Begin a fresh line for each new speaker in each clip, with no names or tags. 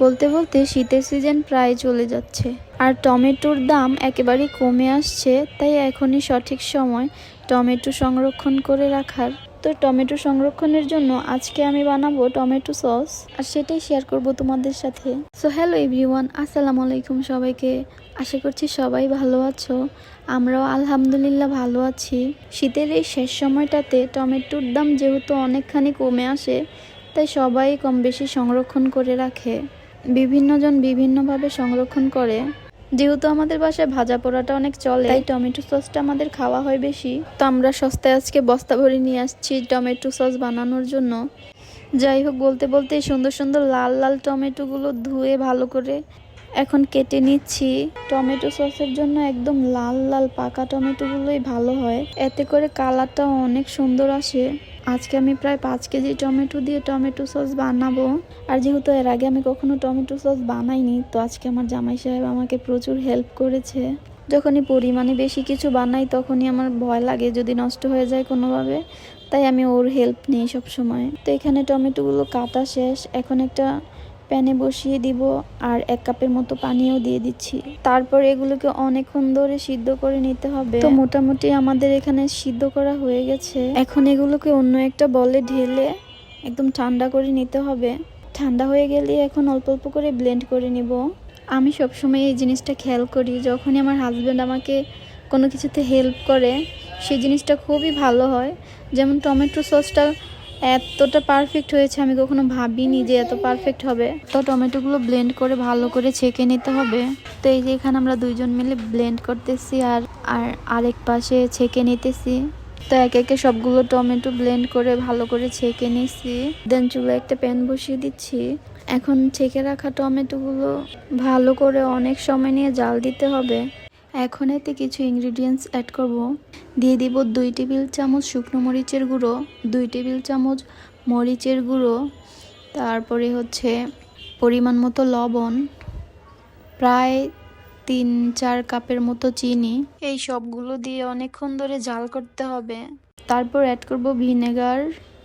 বলতে বলতে শীতের সিজন প্রায় চলে যাচ্ছে, আর টমেটোর দাম একেবারেই কমে আসছে। তাই এখনই সঠিক সময় টমেটো সংরক্ষণ করে রাখার। তো টমেটো সংরক্ষণের জন্য আজকে আমি বানাবো টমেটো সস, আর সেটাই শেয়ার করব তোমাদের সাথে। সো হ্যালো এভরিওয়ান, আসসালামু আলাইকুম সবাইকে। আশা করছি সবাই ভালো আছো। আমরাও আলহামদুলিল্লাহ ভালো আছি। শীতের এই শেষ সময়টাতে টমেটোর দাম যেহেতু অনেকখানি কমে আসে, তাই সবাই কম বেশি সংরক্ষণ করে রাখে। বিভিন্নজন বিভিন্নভাবে সংরক্ষণ করে। যেহেতু আমাদের বাসায় ভাজা পোড়াটা অনেক চলে, তাই টমেটো সসটা আমাদের খাওয়া হয় বেশি। তো আমরা সস্তায় আজকে বস্তা ভরে নিয়ে আসছি টমেটো সস বানানোর জন্য। যাই হোক, বলতে বলতে সুন্দর সুন্দর লাল লাল টমেটোগুলো ধুয়ে ভালো করে এখন কেটে নিচ্ছি। টমেটো সসের জন্য একদম লাল লাল পাকা টমেটোগুলোই ভালো হয়, এতে করে কালারটাও অনেক সুন্দর আসে। আজকে আমি প্রায় 5 কেজি টমেটো দিয়ে টমেটো সস বানাবো। আর যেহেতু এর আগে আমি কখনো টমেটো সস বানাইনি, তো আজকে আমার জামাই সাহেব আমাকে প্রচুর হেল্প করেছে। যখনই পরিমাণে বেশি কিছু বানাই তখনই আমার ভয় লাগে যদি নষ্ট হয়ে যায় কোনোভাবে, তাই আমি ওর হেল্প নিই সব সময়। তো এখানে টমেটোগুলো কাটা শেষ, এখন একটা প্যানে বসিয়ে দিব আর 1 কাপের মতো পানিও দিয়ে দিচ্ছি। তারপর এগুলোকে অনেকক্ষণ ধরে সিদ্ধ করে নিতে হবে। তো মোটামুটি আমাদের এখানে সিদ্ধ করা হয়ে গেছে। এখন এগুলোকে অন্য একটা বলে ঢেলে একদম ঠান্ডা করে নিতে হবে। ঠান্ডা হয়ে গেলে এখন অল্প অল্প করে ব্লেন্ড করে নিব। আমি সবসময় এই জিনিসটা খেয়াল করি, যখনই আমার হাজব্যান্ড আমাকে কোনো কিছুতে হেল্প করে সেই জিনিসটা খুবই ভালো হয়। যেমন টমেটো সসটা এতটা পারফেক্ট হয়েছে, আমি কখনো ভাবিনি যে এত পারফেক্ট হবে। তো টমেটোগুলো ব্লেন্ড করে ভালো করে ছেঁকে নিতে হবে। তো এই যে এখানে আমরা দুইজন মিলে ব্লেন্ড করতেছি আর আরেক পাশে ছেঁকে নিতেছি। তো একে একে সবগুলো টমেটো ব্লেন্ড করে ভালো করে ছেঁকে নিছি। দেন চুলায় একটা প্যান বসিয়ে দিচ্ছি। এখন ছেঁকে রাখা টমেটোগুলো ভালো করে অনেক সময় নিয়ে জাল দিতে হবে। এখন এতে কিছু ইনগ্রিডিয়েন্টস অ্যাড করব। দিয়ে দিব 2 টেবিল চামচ শুকনো মরিচের গুঁড়ো, 2 টেবিল চামচ মরিচের গুঁড়ো, তারপরে হচ্ছে পরিমাণ মতো লবণ, প্রায় 3-4 কাপের মতো চিনি। এই সবগুলো দিয়ে অনেকক্ষণ ধরে জাল করতে হবে। তারপর অ্যাড করব ভিনেগার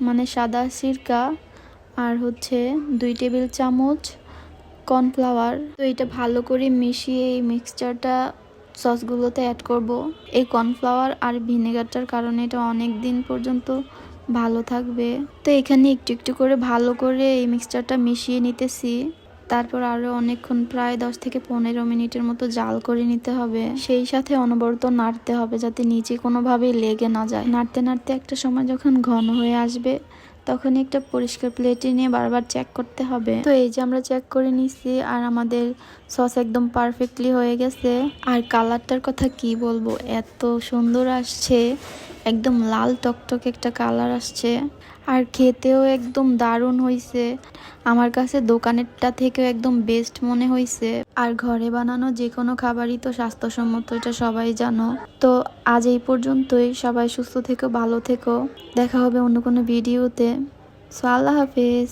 মানে সাদা সিরকা, আর হচ্ছে 2 টেবিল চামচ কর্নফ্লাওয়ার। তো এটা ভালো করে মিশিয়ে এই মিক্সচারটা সসগুলোতে অ্যাড করব। এই কর্নফ্লাওয়ার আর ভিনেগারটার কারণে এটা অনেক দিন পর্যন্ত ভালো থাকবে। তো এখানে একটু একটু করে ভালো করে এই মিক্সচারটা মিশিয়ে নিতেছি। তারপর আরও অনেকক্ষণ প্রায় 10 থেকে 15 মিনিটের মতো জাল করে নিতে হবে। সেই সাথে অনবরত নাড়তে হবে যাতে নিচে কোনোভাবেই লেগে না যায়। নাড়তে নাড়তে একটা সময় যখন ঘন হয়ে আসবে তখন একটা পরিষ্কার প্লেটে নিয়ে বারবার চেক করতে হবে। তো এই যে আমরা চেক করে নিছি আর আমাদের সস একদম পারফেক্টলি হয়ে গেছে। আর কালারটার কথা কি বলবো, এত সুন্দর আসছে, একদম লাল টকটকে একটা কালার আসছে। আর খেতেও একদম দারুণ হয়েছে। আমার কাছে দোকানেরটা থেকেও একদম বেস্ট মনে হয়েছে। আর ঘরে বানানো যে কোনো খাবারই তো স্বাস্থ্যসম্মত, এটা সবাই জানো। তো আজ এই পর্যন্তই। সবাই সুস্থ থেকো, ভালো থেকো। দেখা হবে অন্য কোনো ভিডিওতে। সো আল্লাহ হাফেজ।